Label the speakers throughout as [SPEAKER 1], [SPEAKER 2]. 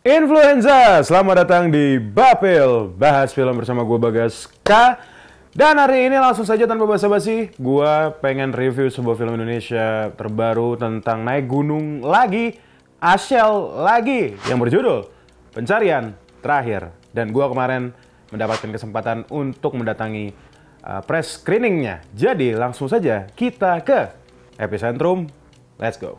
[SPEAKER 1] Influenza, selamat datang di Bapil, bahas film bersama gue Bagas K. Dan hari ini langsung saja tanpa basa-basi, gue pengen review sebuah film Indonesia terbaru tentang naik gunung lagi, Asyel lagi, yang berjudul Pencarian Terakhir. Dan gue kemarin mendapatkan kesempatan untuk mendatangi press screeningnya. Jadi langsung saja kita ke Epicentrum, let's go.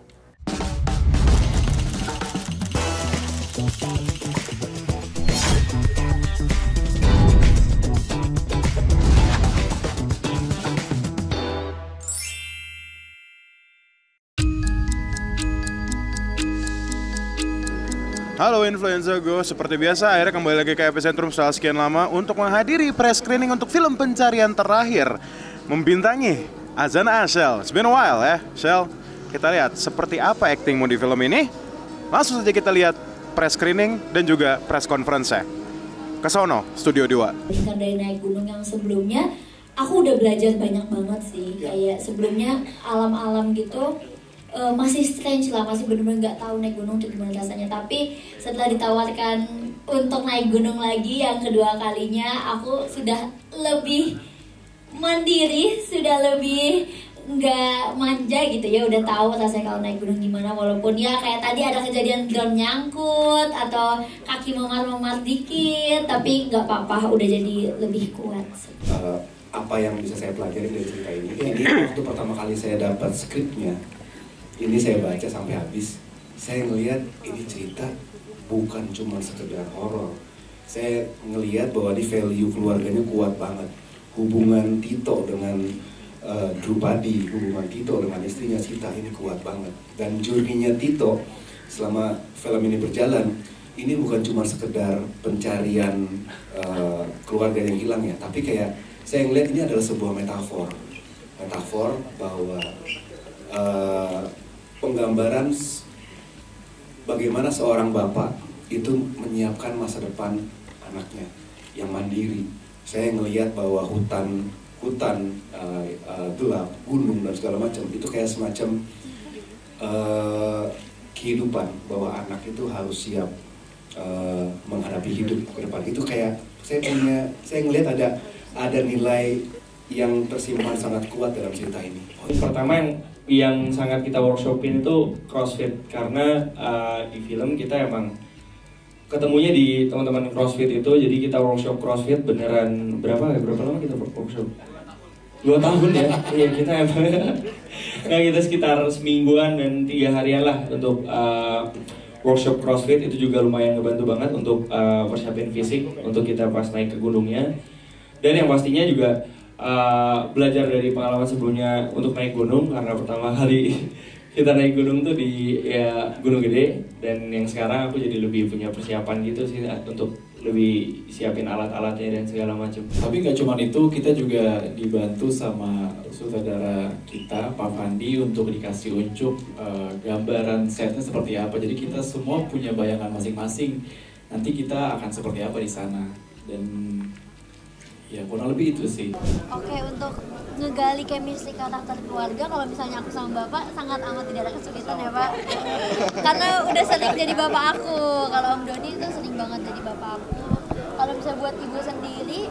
[SPEAKER 1] Halo Influenza, gue seperti biasa akhirnya kembali lagi ke Epicentrum setelah sekian lama untuk menghadiri press screening untuk film Pencarian Terakhir, membintangi Azana Asyel. It's been a while ya, Shell. Kita lihat seperti apa aktingmu di film ini. Langsung saja kita lihat press screening dan juga press conference-nya. Kesono, Studio 2.
[SPEAKER 2] Dari naik gunung yang sebelumnya, aku udah belajar banyak banget sih. Kayak sebelumnya alam-alam gitu masih strange lah, masih bener-bener nggak tahu naik gunung itu gimana rasanya. Tapi setelah ditawarkan untuk naik gunung lagi yang kedua kalinya, aku sudah lebih mandiri, sudah lebih nggak manja gitu ya, udah tahu rasanya kalau naik gunung gimana. Walaupun ya kayak tadi ada kejadian ground nyangkut atau kaki memar-memar dikit, tapi nggak apa-apa, udah jadi lebih kuat.
[SPEAKER 3] Apa yang bisa saya pelajari dari cerita ini? Ini waktu pertama kali saya dapat skripnya, ini saya baca sampai habis. Saya ngelihat ini cerita bukan cuma sekedar horor. Saya ngelihat bahwa di value keluarganya kuat banget. Hubungan Tito dengan Drupadi, hubungan Tito dengan istrinya Sita ini kuat banget. Dan journey-nya Tito selama film ini berjalan, ini bukan cuma sekedar pencarian keluarga yang hilang ya, tapi kayak saya ngelihat ini adalah sebuah metafor bahwa penggambaran bagaimana seorang bapak itu menyiapkan masa depan anaknya yang mandiri. Saya ngelihat bahwa hutan gelap, gunung dan segala macam itu kayak semacam kehidupan, bahwa anak itu harus siap menghadapi hidup ke depan. Itu kayak saya ngelihat ada nilai yang tersimpan sangat kuat dalam cerita ini.
[SPEAKER 4] Pertama yang sangat kita workshopin itu CrossFit, karena di film kita emang ketemunya di teman-teman CrossFit itu, jadi kita workshop CrossFit beneran berapa lama kita workshop? 2 tahun ya. Iya, kita emang kita sekitar semingguan dan 3 harian lah untuk workshop CrossFit. Itu juga lumayan ngebantu banget untuk persiapin fisik untuk kita pas naik ke gunungnya. Dan yang pastinya juga belajar dari pengalaman sebelumnya untuk naik gunung, karena pertama kali kita naik gunung tuh di Gunung Gede, dan yang sekarang aku jadi lebih punya persiapan gitu sih untuk lebih siapin alat-alatnya dan segala macam.
[SPEAKER 5] Tapi nggak cuma itu, kita juga dibantu sama sutradara kita Pak Fandi untuk dikasih unjuk gambaran setnya seperti apa. Jadi kita semua punya bayangan masing-masing nanti kita akan seperti apa di sana, dan ya kurang lebih itu sih.
[SPEAKER 2] Oke, untuk ngegali chemistry karakter keluarga, kalau misalnya aku sama bapak sangat amat tidak ada kesulitan ya pak. Karena udah sering jadi bapak aku. Kalau Om Doni itu sering banget jadi bapak aku. Kalau misalnya buat ibu sendiri,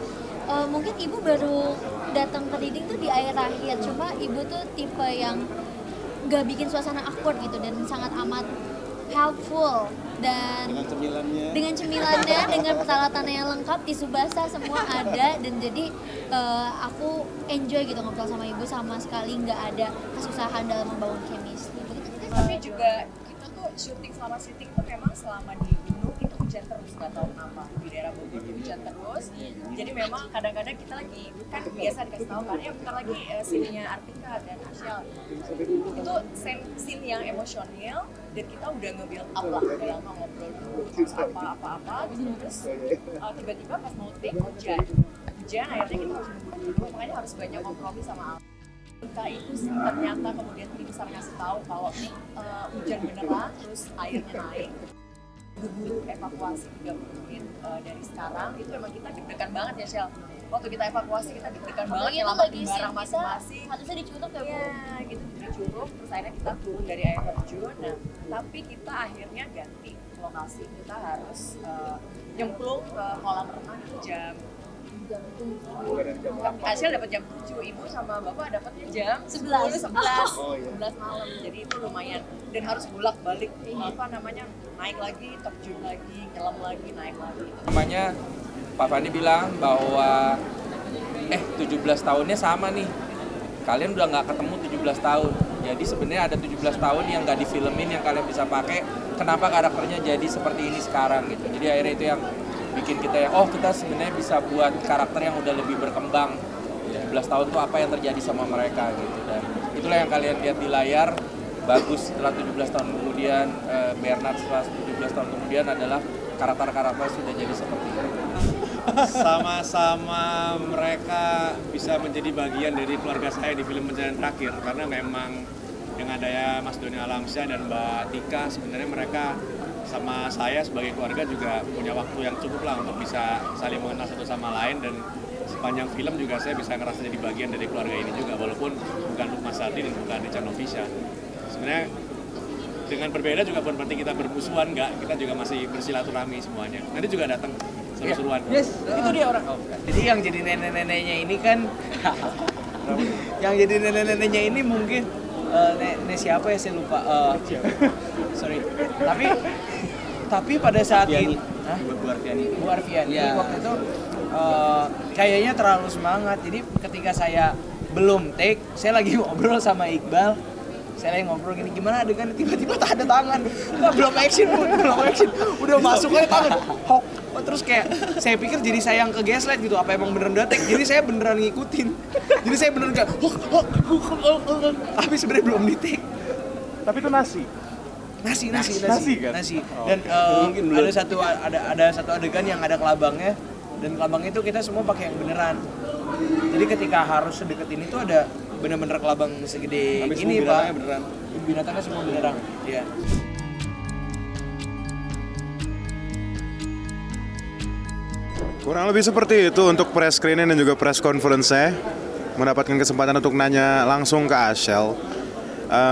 [SPEAKER 2] mungkin ibu baru datang ke reading tuh di akhir-akhir. Cuma ibu tuh tipe yang gak bikin suasana awkward gitu, dan sangat amat helpful. Dan dengan cemilannya, dengan peralatannya yang lengkap, tisu basah semua ada, dan jadi aku enjoy gitu ngobrol sama ibu, sama sekali nggak ada kesusahan dalam membangun chemistry.
[SPEAKER 6] Tapi juga kita tuh selama syuting tuh memang selama di gunung itu hujan terus, nggak tahu kenapa di daerah Bogor hujan terus. Jadi memang kadang-kadang kita lagi kan biasa dikasih tahu kan, bentar lagi scene-nya Artika dan Asyel itu scene yang emosional, dan kita udah nge-build up lah, udah lama ngobrol dulu apa-apa gitu. Terus tiba-tiba pas mau take hujan akhirnya kita harus nunggu dulu, makanya harus banyak kompromi sama alam. Ketika itu ternyata kemudian tim besar ngasih tahu kalau hujan beneran, terus airnya naik, buru evakuasi 30 menit dari sekarang, itu emang kita deg-degan banget ya Shell. Waktu kita evakuasi kita deg-degan banget, nyelamatin barang masing-masing.
[SPEAKER 2] Harusnya dicurup ya Bu?
[SPEAKER 6] Iya, gitu dicurup, terus akhirnya kita turun dari air terjun. Nah, tapi kita akhirnya ganti lokasi kita harus nyemplung ke kolam renang itu jam 7. Hasil dapat jam 7, ibu sama bapak dapatnya jam 11 malam. Jadi itu lumayan dan harus bolak-balik naik lagi, terjun lagi, nyelam lagi, naik lagi.
[SPEAKER 7] Namanya Pak Fandi bilang bahwa 17 tahunnya sama nih. Kalian udah nggak ketemu 17 tahun. Jadi sebenarnya ada 17 tahun yang nggak difilmin yang kalian bisa pakai. Kenapa karakternya jadi seperti ini sekarang gitu. Jadi akhirnya itu yang bikin kita kita sebenarnya bisa buat karakter yang udah lebih berkembang. 17 tahun tuh apa yang terjadi sama mereka gitu. Dan itulah yang kalian lihat di layar. Bagus setelah 17 tahun kemudian, Bernard setelah 17 tahun kemudian adalah karakter-karakter sudah jadi seperti itu.
[SPEAKER 8] Sama-sama mereka bisa menjadi bagian dari keluarga saya di film Pencarian Terakhir karena memang dengan adanya Mas Doni Alamsyah dan Mbak Tika sebenarnya mereka sama saya sebagai keluarga juga punya waktu yang cukup lah untuk bisa saling mengenal satu sama lain dan sepanjang film juga saya bisa ngerasa jadi bagian dari keluarga ini juga walaupun bukan Lukman Sardi dan bukan Richard Novisha. Sebenarnya dengan berbeda juga bukan berarti kita bermusuhan, enggak, kita juga masih bersilaturahmi semuanya. Nanti juga datang seru-seruan.
[SPEAKER 7] Yes, itu dia orang.
[SPEAKER 9] Jadi yang jadi nenek-neneknya ini kan yang jadi nenek-neneknya ini mungkin nenek siapa ya saya lupa. Sorry. Tapi pada saat ini Bu Arfiani
[SPEAKER 7] Ya.
[SPEAKER 9] waktu itu kayaknya terlalu semangat. Jadi ketika saya belum take, saya lagi ngobrol sama Iqbal. Saya lagi ngobrol gini, gimana adegan tiba-tiba tak ada tangan. Belum action. Udah masuk aja tangan. Hok. Terus kayak saya pikir jadi saya yang ke gaslight gitu, apa emang beneran udah take. Jadi saya beneran ngikutin. Jadi saya beneran kayak tapi sebenarnya belum di take.
[SPEAKER 1] Tapi itu nasi.
[SPEAKER 9] Nasi kan? Nasi. Dan ada satu adegan yang ada kelabangnya dan kelabang itu kita semua pakai yang beneran. Jadi ketika harus sedekat ini tuh ada bener-bener kelabang segede ini Pak.
[SPEAKER 8] Beneran.
[SPEAKER 9] Binatangnya semua beneran. Iya.
[SPEAKER 1] Kurang lebih seperti itu untuk press screening dan juga press conference-nya. Mendapatkan kesempatan untuk nanya langsung ke Ashel.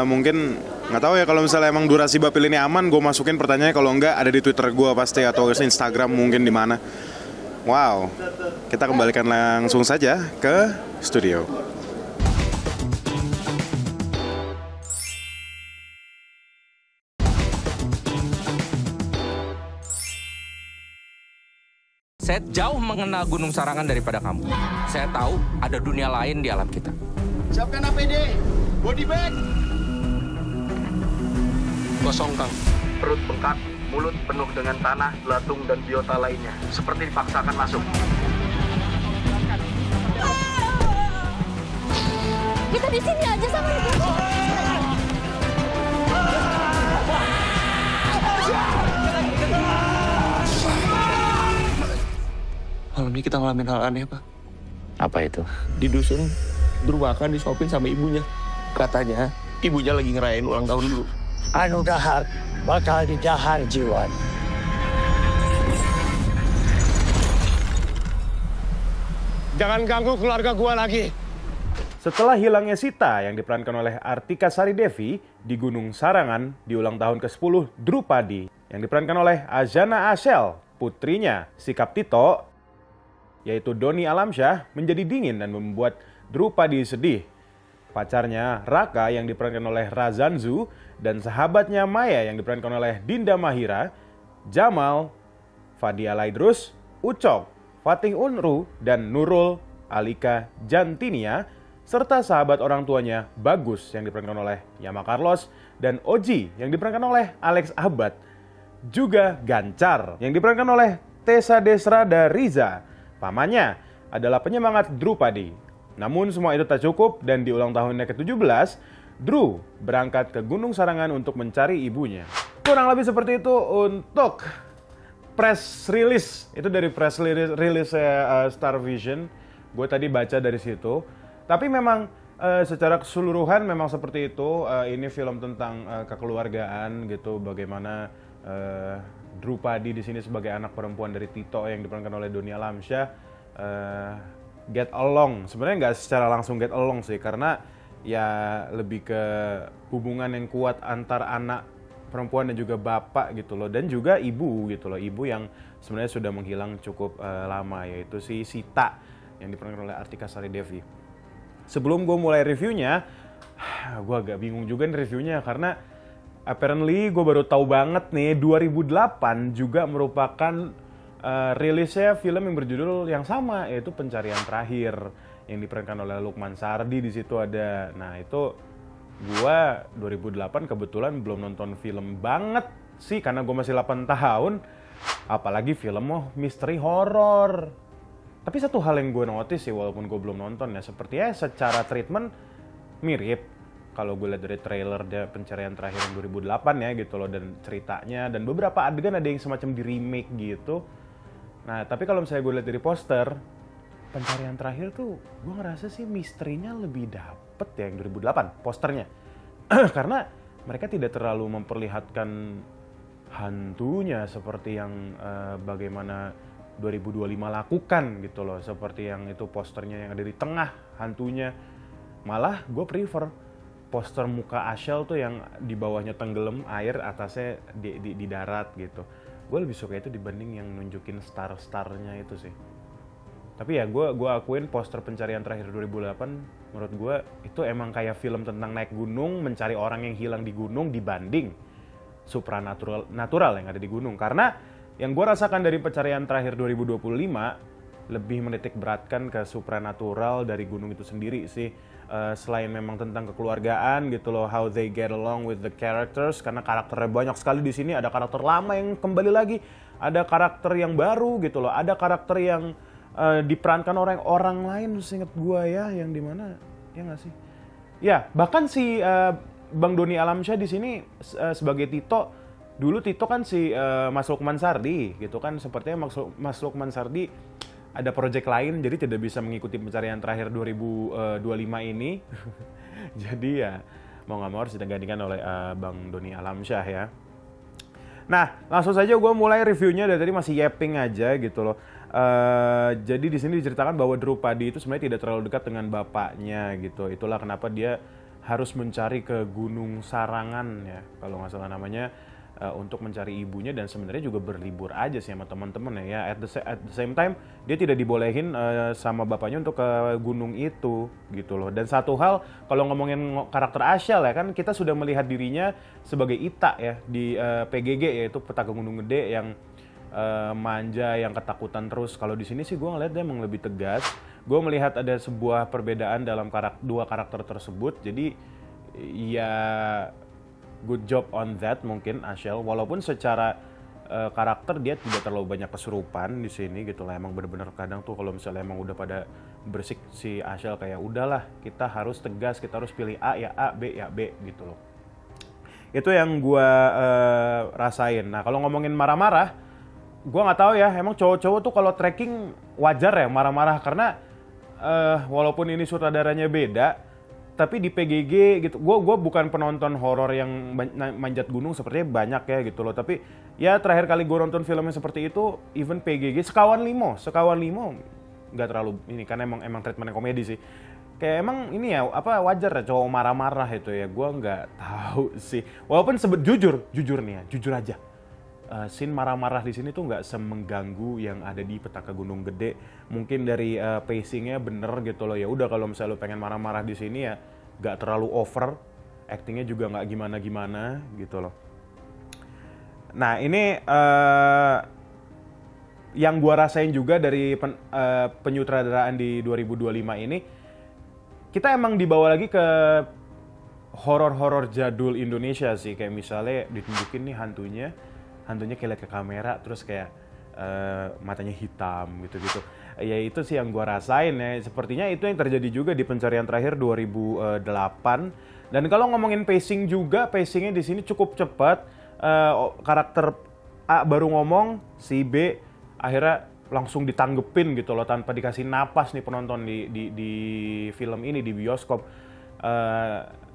[SPEAKER 1] Mungkin nggak tahu ya kalau misalnya emang durasi Bapil ini aman, gue masukin pertanyaannya, kalau enggak ada di Twitter gue pasti atau Instagram mungkin di mana. Wow, kita kembalikan langsung saja ke studio.
[SPEAKER 7] Saya jauh mengenal Gunung Sarangan daripada kamu. Saya tahu ada dunia lain di alam kita.
[SPEAKER 8] Siapkan APD, body bag.
[SPEAKER 10] Kosong, Kang. Perut bengkak, mulut penuh dengan tanah, belatung, dan biota lainnya. Seperti dipaksakan masuk.
[SPEAKER 2] Kita di sini aja sama ibu.
[SPEAKER 10] Malam ini kita ngalamin hal aneh, Pak.
[SPEAKER 7] Apa itu?
[SPEAKER 10] Di dusun, Durwakan disuapin sama ibunya. Katanya, ibunya lagi ngerayain ulang tahun dulu.
[SPEAKER 11] Anu dahar, bakal didahar jiwa.
[SPEAKER 8] Jangan ganggu keluarga gua lagi.
[SPEAKER 1] Setelah hilangnya Sita yang diperankan oleh Artika Sari Devi di Gunung Sarangan di ulang tahun ke-10 Drupadi yang diperankan oleh Azana Ashel, putrinya sikap Tito, yaitu Doni Alamsyah, menjadi dingin dan membuat Drupadi sedih. Pacarnya Raka yang diperankan oleh Razanzu dan sahabatnya Maya yang diperankan oleh Dinda Mahira, Jamal, Fadia Laidrus, Ucok, Fatih Unru, dan Nurul Alika Jantinia, serta sahabat orang tuanya Bagus yang diperankan oleh Yama Carlos dan Oji yang diperankan oleh Alex Abad. Juga Gancar yang diperankan oleh Tessa Desrada Riza. Pamannya adalah penyemangat Drupadi. Namun semua itu tak cukup dan di ulang tahunnya ke-17, Drew berangkat ke Gunung Sarangan untuk mencari ibunya. Kurang lebih seperti itu untuk press release. Itu dari press release Star Vision. Gue tadi baca dari situ. Tapi memang secara keseluruhan memang seperti itu. Ini film tentang kekeluargaan gitu. Bagaimana Drupadi di sini sebagai anak perempuan dari Tito yang diperankan oleh Doni Alamsyah get along. Sebenarnya nggak secara langsung get along sih, karena ya lebih ke hubungan yang kuat antar anak perempuan dan juga bapak gitu loh, dan juga ibu gitu loh, ibu yang sebenarnya sudah menghilang cukup lama, yaitu si Sita yang diperankan oleh Artika Sari Devi. Sebelum gue mulai reviewnya, gue agak bingung juga nih reviewnya karena apparently gue baru tahu banget nih 2008 juga merupakan rilisnya film yang berjudul yang sama, yaitu Pencarian Terakhir yang diperankan oleh Lukman Sardi. Di situ ada. Nah itu gua 2008 kebetulan belum nonton film banget sih karena gue masih 8 tahun, apalagi film misteri horor. Tapi satu hal yang gue notice sih walaupun gue belum nonton ya, sepertinya secara treatment mirip kalau gue lihat dari trailer dia Pencarian Terakhir yang 2008 ya gitu loh, dan ceritanya dan beberapa adegan ada yang semacam di remake gitu. Nah tapi kalau misalnya gue lihat dari poster Pencarian Terakhir tuh gue ngerasa sih misterinya lebih dapet ya yang 2008 posternya. Karena mereka tidak terlalu memperlihatkan hantunya seperti yang bagaimana 2025 lakukan gitu loh. Seperti yang itu posternya yang ada di tengah hantunya. Malah gue prefer poster muka Ashel tuh yang di bawahnya tenggelam air, atasnya di darat gitu. Gue lebih suka itu dibanding yang nunjukin star-starnya itu sih. Tapi ya gue akuin poster Pencarian Terakhir 2008 menurut gue itu emang kayak film tentang naik gunung, mencari orang yang hilang di gunung dibanding supranatural yang ada di gunung. Karena yang gue rasakan dari Pencarian Terakhir 2025 lebih menitik beratkan ke supranatural dari gunung itu sendiri sih. Selain memang tentang kekeluargaan gitu loh, how they get along with the characters, karena karakternya banyak sekali di sini. Ada karakter lama yang kembali lagi, ada karakter yang baru gitu loh, ada karakter yang diperankan orang lain, seinget gue ya, yang dimana ya nggak sih? Ya bahkan si Bang Doni Alamsyah di sini sebagai Tito. Dulu Tito kan si Mas Lukman Sardi gitu kan, sepertinya Mas Lukman Sardi ada project lain jadi tidak bisa mengikuti Pencarian Terakhir 2025 ini. Jadi ya mau nggak mau harus digantikan oleh Bang Doni Alamsyah ya. Nah langsung saja gue mulai reviewnya, dari tadi masih yapping aja gitu loh. Jadi di sini diceritakan bahwa Drupadi itu sebenarnya tidak terlalu dekat dengan bapaknya gitu. Itulah kenapa dia harus mencari ke Gunung Sarangan ya kalau nggak salah namanya, untuk mencari ibunya, dan sebenarnya juga berlibur aja sih sama teman-teman ya. At the same time dia tidak dibolehin sama bapaknya untuk ke gunung itu gitu loh. Dan satu hal kalau ngomongin karakter Ashel ya kan, kita sudah melihat dirinya sebagai Ita ya di PGG, yaitu Petaka Gunung Gede yang manja, yang ketakutan terus. Kalau di sini sih gue ngeliat dia emang lebih tegas. Gue melihat ada sebuah perbedaan dalam dua karakter tersebut. Jadi ya good job on that mungkin Ashel, walaupun secara karakter dia tidak terlalu banyak kesurupan di sini gitu lah. Emang bener-bener kadang tuh kalau misalnya emang udah pada bersik si Ashel kayak udahlah kita harus tegas, kita harus pilih A ya A, B ya B gitu loh. Itu yang gue rasain. Nah kalau ngomongin marah-marah, gue nggak tahu ya, emang cowok-cowok tuh kalau tracking wajar ya marah-marah, karena walaupun ini sutradaranya beda, tapi di PGG gitu, gue bukan penonton horor yang manjat gunung sepertinya banyak ya gitu loh. Tapi ya terakhir kali gue nonton filmnya seperti itu, even PGG Sekawan Limo nggak terlalu ini, karena emang treatmentnya komedi sih. Kayak emang ini ya apa wajar ya cowok marah-marah itu ya, gue nggak tahu sih. Walaupun jujur nih ya, jujur aja. Scene marah-marah di sini tuh nggak semengganggu yang ada di Petaka Gunung Gede. Mungkin dari pacingnya bener gitu loh. Ya udah kalau misalnya lo pengen marah-marah di sini ya nggak terlalu over, actingnya juga nggak gimana-gimana gitu loh. Nah ini yang gua rasain juga dari penyutradaraan di 2025 ini, kita emang dibawa lagi ke horor-horor jadul Indonesia sih. Kayak misalnya ditunjukin nih hantunya kayak lihat ke kamera terus kayak matanya hitam gitu-gitu. Ya itu sih yang gua rasain ya. Sepertinya itu yang terjadi juga di Pencarian Terakhir 2008. Dan kalau ngomongin pacing juga, pacingnya di sini cukup cepat. Karakter A baru ngomong, si B akhirnya langsung ditanggepin gitu loh tanpa dikasih napas nih penonton di film ini di bioskop.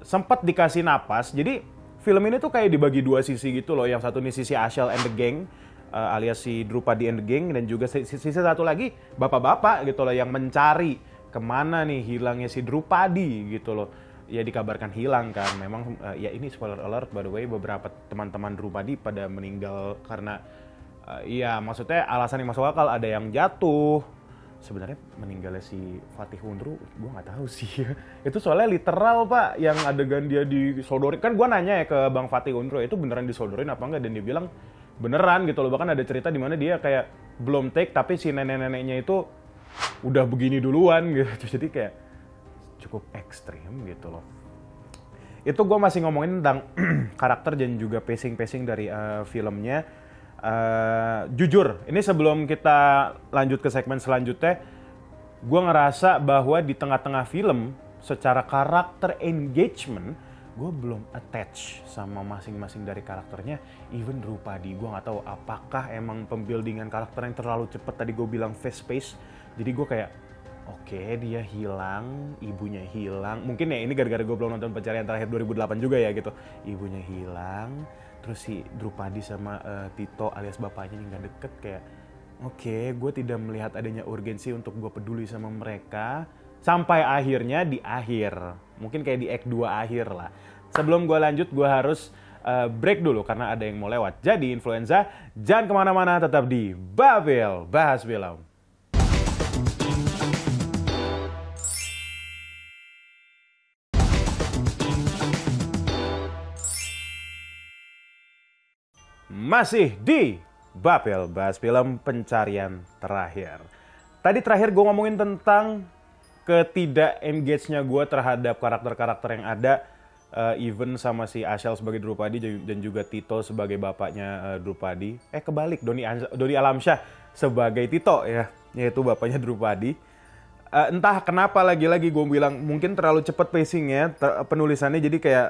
[SPEAKER 1] Sempat dikasih napas. Jadi film ini tuh kayak dibagi dua sisi gitu loh. Yang satu nih sisi Ashel and the Gang, alias si Drupadi and the Gang, dan juga sisi satu lagi bapak-bapak gitu loh yang mencari kemana nih hilangnya si Drupadi gitu loh. ya dikabarkan hilang kan. Memang ya ini spoiler alert by the way, beberapa teman-teman Drupadi pada meninggal karena ya maksudnya alasan yang masuk akal, ada yang jatuh. Sebenarnya meninggalnya si Fatih Unru, gue nggak tahu sih. Itu soalnya literal pak, yang adegan dia disodorin. Kan gue nanya ya ke Bang Fatih Unru, itu beneran disodorin apa enggak? Dan dia bilang beneran gitu loh. Bahkan ada cerita di mana dia kayak belum take, tapi si nenek-neneknya itu udah begini duluan gitu. Jadi kayak cukup ekstrim gitu loh. Itu gue masih ngomongin tentang karakter dan juga pacing-pacing dari filmnya. Jujur, ini sebelum kita lanjut ke segmen selanjutnya, gue ngerasa bahwa di tengah-tengah film, secara karakter engagement, gue belum attach sama masing-masing dari karakternya. Even Drupadi, gue nggak tahu apakah emang pembuildingan karakter yang terlalu cepet. Tadi gue bilang fast pace, jadi gue kayak oke, dia hilang, ibunya hilang. Mungkin ya ini gara-gara gue belum nonton Pencarian Terakhir 2008 juga ya gitu. Ibunya hilang, terus si Drupadi sama Tito alias bapaknya yang gak deket. Kayak oke, gue tidak melihat adanya urgensi untuk gue peduli sama mereka. Sampai akhirnya di akhir, mungkin kayak di act 2 akhir lah. Sebelum gue lanjut, gue harus break dulu karena ada yang mau lewat. Jadi influenza, jangan kemana-mana, tetap di Babel Bahas Film. Masih di Babel Bahas Film Pencarian Terakhir. Tadi terakhir gue ngomongin tentang ketidak-engage-nya gue terhadap karakter-karakter yang ada. Even sama si Ashel sebagai Drupadi dan juga Tito sebagai bapaknya Drupadi. Kebalik, Doni Alamsyah sebagai Tito ya, yaitu bapaknya Drupadi. Entah kenapa lagi-lagi gue bilang mungkin terlalu cepat pacingnya, penulisannya jadi kayak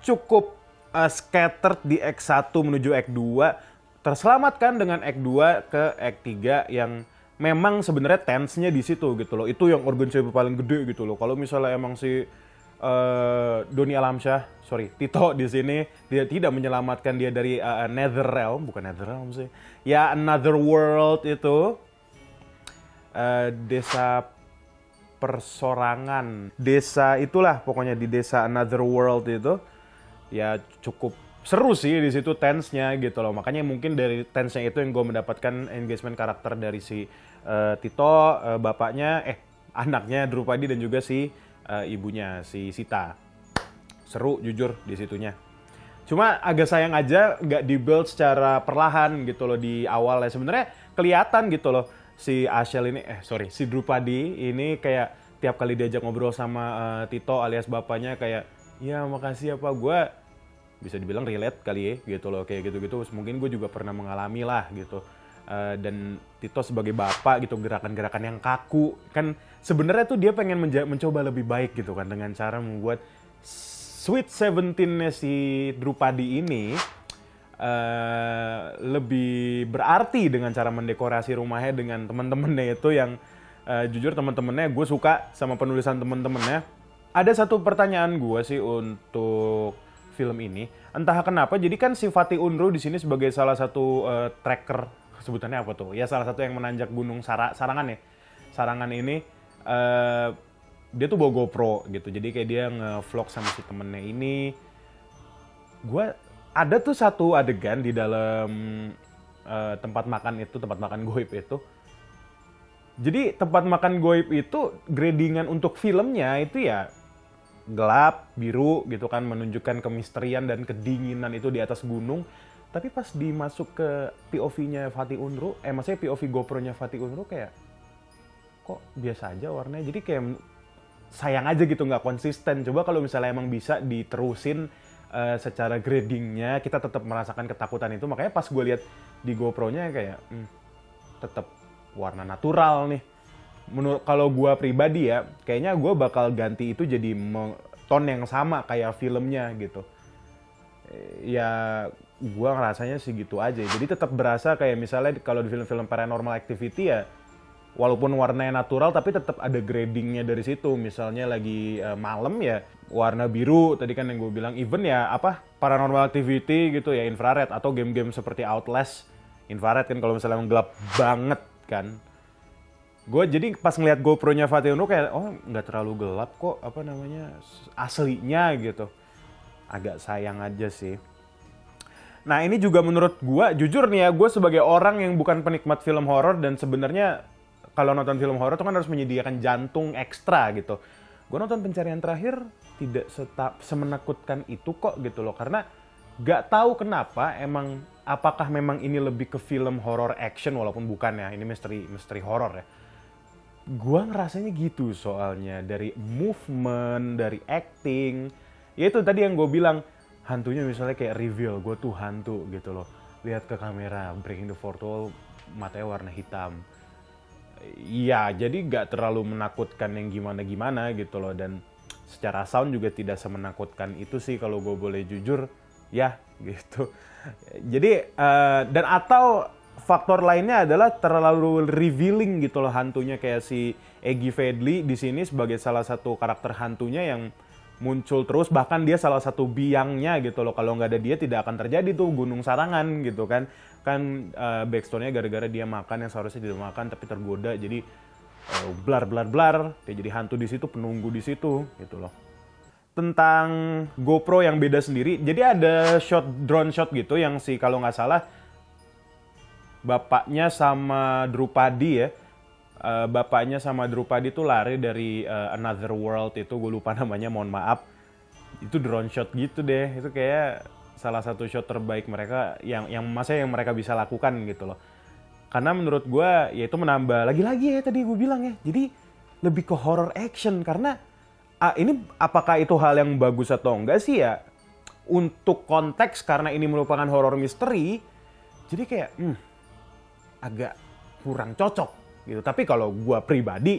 [SPEAKER 1] cukup scattered di Act 1 menuju Act 2, terselamatkan dengan Act 2 ke Act 3 yang memang sebenarnya tense-nya di situ gitu loh. Itu yang urgensi paling gede gitu loh. Kalau misalnya emang si Doni Alamsyah, Tito di sini dia tidak menyelamatkan dia dari Netherrealm, bukan Netherrealm sih. Ya Another World itu desa persorangan. Desa itulah pokoknya di desa Another World itu. Ya cukup seru sih di situ tense-nya gitu loh. Makanya mungkin dari tense-nya itu yang gue mendapatkan engagement karakter dari si Tito, bapaknya, anaknya Drupadi dan juga si ibunya, si Sita. Seru jujur di situnya. Cuma agak sayang aja nggak di-build secara perlahan gitu loh di awal ya. Sebenarnya kelihatan gitu loh si Ashel ini, si Drupadi ini kayak tiap kali diajak ngobrol sama Tito alias bapaknya kayak, ya makasih ya Pak, gue bisa dibilang relate kali ya gitu loh, kayak gitu-gitu. Mungkin gue juga pernah mengalami lah gitu. Dan Tito sebagai bapak gitu, gerakan-gerakan yang kaku kan sebenarnya tuh dia pengen mencoba lebih baik gitu kan, dengan cara membuat Sweet 17-nya si Drupadi ini lebih berarti dengan cara mendekorasi rumahnya dengan teman-temannya itu yang jujur teman-temannya gue suka sama penulisan teman-temannya. Ada satu pertanyaan gue sih untuk film ini, entah kenapa. Jadi kan si Fatih Unru di sini sebagai salah satu tracker, sebutannya apa tuh? Ya salah satu yang menanjak gunung Sarangan ya. Sarangan ini dia tuh bawa GoPro gitu. Jadi kayak dia nge-vlog sama si temennya ini. Gue ada tuh satu adegan di dalam tempat makan goib itu. Jadi tempat makan goib itu gradingan untuk filmnya itu ya gelap, biru gitu kan, menunjukkan kemisterian dan kedinginan itu di atas gunung. Tapi pas dimasuk ke POV-nya Fatih Unru, maksudnya POV GoPro-nya Fatih Unru kayak kok biasa aja warnanya. Jadi kayak sayang aja gitu, nggak konsisten. Coba kalau misalnya emang bisa diterusin secara gradingnya, kita tetap merasakan ketakutan itu. Makanya pas gue lihat di GoPro-nya kayak tetap warna natural nih. Menurut kalau gue pribadi ya, kayaknya gue bakal ganti itu jadi tone yang sama kayak filmnya gitu. Ya gue ngerasanya sih gitu aja. Jadi tetap berasa kayak misalnya kalau di film-film Paranormal Activity ya, walaupun warnanya natural tapi tetap ada gradingnya dari situ. Misalnya lagi malam ya warna biru tadi kan yang gue bilang. Even ya Paranormal Activity gitu ya infrared, atau game-game seperti Outlast infrared kan kalau misalnya gelap banget kan. Gue jadi pas ngeliat GoPro-nya Fatih Unuk kayak, oh nggak terlalu gelap kok, aslinya gitu. Agak sayang aja sih. Nah ini juga menurut gue, jujur nih ya, gue sebagai orang yang bukan penikmat film horor dan sebenarnya kalau nonton film horor tuh kan harus menyediakan jantung ekstra gitu. Gue nonton Pencarian Terakhir tidak semenakutkan itu kok gitu loh, karena gak tahu kenapa apakah memang ini lebih ke film horor action walaupun bukan ya, ini misteri horor ya. Gua ngerasanya gitu soalnya, dari movement, dari acting. Ya itu tadi yang gue bilang, hantunya misalnya kayak reveal, gue tuh hantu gitu loh. Lihat ke kamera, breaking the fourth wall, matanya warna hitam. Iya, jadi gak terlalu menakutkan yang gimana-gimana gitu loh. Dan secara sound juga tidak semenakutkan itu sih kalau gue boleh jujur. Ya gitu. Jadi, dan atau faktor lainnya adalah terlalu revealing gitu loh hantunya, kayak si Egy Fedli di sini sebagai salah satu karakter hantunya yang muncul terus, bahkan dia salah satu biangnya gitu loh. Kalau nggak ada dia tidak akan terjadi tuh Gunung Sarangan gitu kan. Backstory-nya gara-gara dia makan yang seharusnya tidak makan tapi tergoda, jadi blar dia jadi hantu di situ, penunggu di situ gitu loh. Tentang GoPro yang beda sendiri, jadi ada drone shot gitu yang kalau nggak salah bapaknya sama Drupadi ya. Bapaknya sama Drupadi tuh lari dari Another World itu, gue lupa namanya, mohon maaf. Itu drone shot gitu deh. Itu kayak salah satu shot terbaik mereka yang mereka bisa lakukan gitu loh. Karena menurut gue ya itu menambah lagi-lagi ya tadi gue bilang ya. Jadi lebih ke horror action, karena ini apakah itu hal yang bagus atau enggak sih ya? Untuk konteks karena ini merupakan horror misteri, jadi kayak agak kurang cocok gitu. Tapi kalau gue pribadi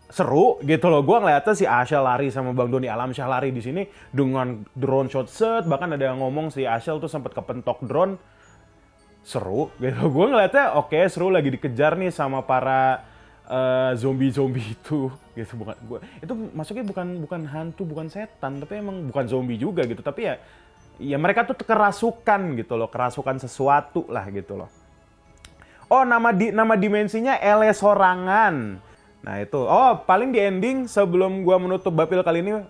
[SPEAKER 1] seru gitu loh. Gue ngeliatnya si Ashel lari sama Bang Doni Alamsyah lari di sini dengan drone shot set. Bahkan ada yang ngomong si Ashel tuh sempat kepentok drone. Seru gitu. Gue ngeliatnya oke, seru, lagi dikejar nih sama para zombie itu gitu. Bukan gue itu masuknya bukan hantu, bukan setan, tapi emang bukan zombie juga gitu. Tapi ya mereka tuh kerasukan gitu loh, kerasukan sesuatu lah gitu loh. Oh, nama dimensinya Ele Sorangan. Nah itu, paling di ending sebelum gue menutup Bapil kali ini,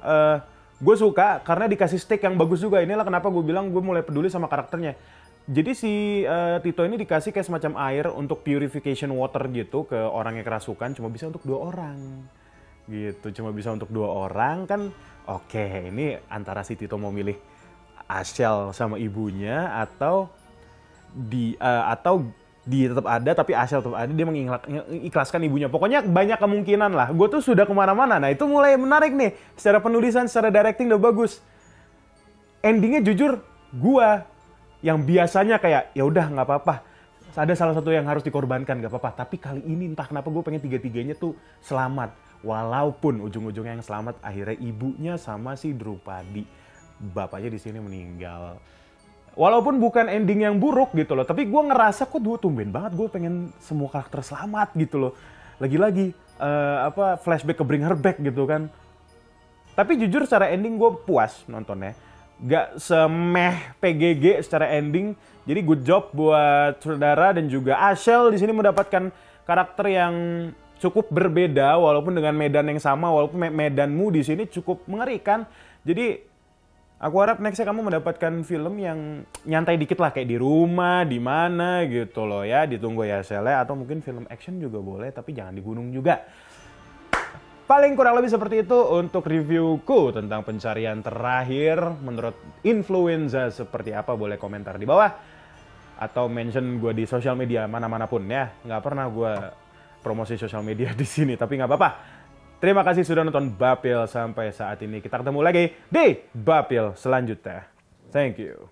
[SPEAKER 1] gue suka karena dikasih stake yang bagus juga. Inilah kenapa gue bilang gue mulai peduli sama karakternya. Jadi si Tito ini dikasih kayak semacam air untuk purification water gitu ke orang yang kerasukan, cuma bisa untuk 2 orang. Gitu, cuma bisa untuk 2 orang kan. Oke, ini antara si Tito mau milih Ashel sama ibunya atau dia tetap ada tapi Ashel tetap ada, dia mengikhlaskan ibunya. Pokoknya banyak kemungkinan lah. Gue tuh sudah kemana-mana. Nah itu mulai menarik nih. Secara penulisan, secara directing udah bagus. Endingnya jujur, gue yang biasanya kayak ya udah nggak apa-apa, ada salah satu yang harus dikorbankan nggak apa-apa. Tapi kali ini entah kenapa gue pengen 3-3-nya tuh selamat. Walaupun ujung-ujungnya yang selamat akhirnya ibunya sama si Drupadi. Bapaknya di sini meninggal. Walaupun bukan ending yang buruk gitu loh, tapi gue ngerasa kok tumben banget gue pengen semua karakter selamat gitu loh. Lagi-lagi flashback ke Bring Her Back gitu kan. Tapi jujur secara ending gue puas nontonnya. Gak semeh PGG secara ending. Jadi good job buat saudara dan juga Ashel di sini mendapatkan karakter yang cukup berbeda walaupun dengan medan yang sama, walaupun medanmu di sini cukup mengerikan. Jadi aku harap nextnya kamu mendapatkan film yang nyantai dikit lah, kayak di rumah, di mana gitu loh ya. Ditunggu ya Sele, atau mungkin film action juga boleh, tapi jangan di gunung juga. Paling kurang lebih seperti itu untuk reviewku tentang Pencarian Terakhir. Menurut Influenza seperti apa, boleh komentar di bawah. Atau mention gue di sosial media mana-mana pun ya. Nggak pernah gue promosi sosial media di sini, tapi nggak apa-apa. Terima kasih sudah nonton Bapil sampai saat ini. Kita ketemu lagi di Bapil selanjutnya. Thank you.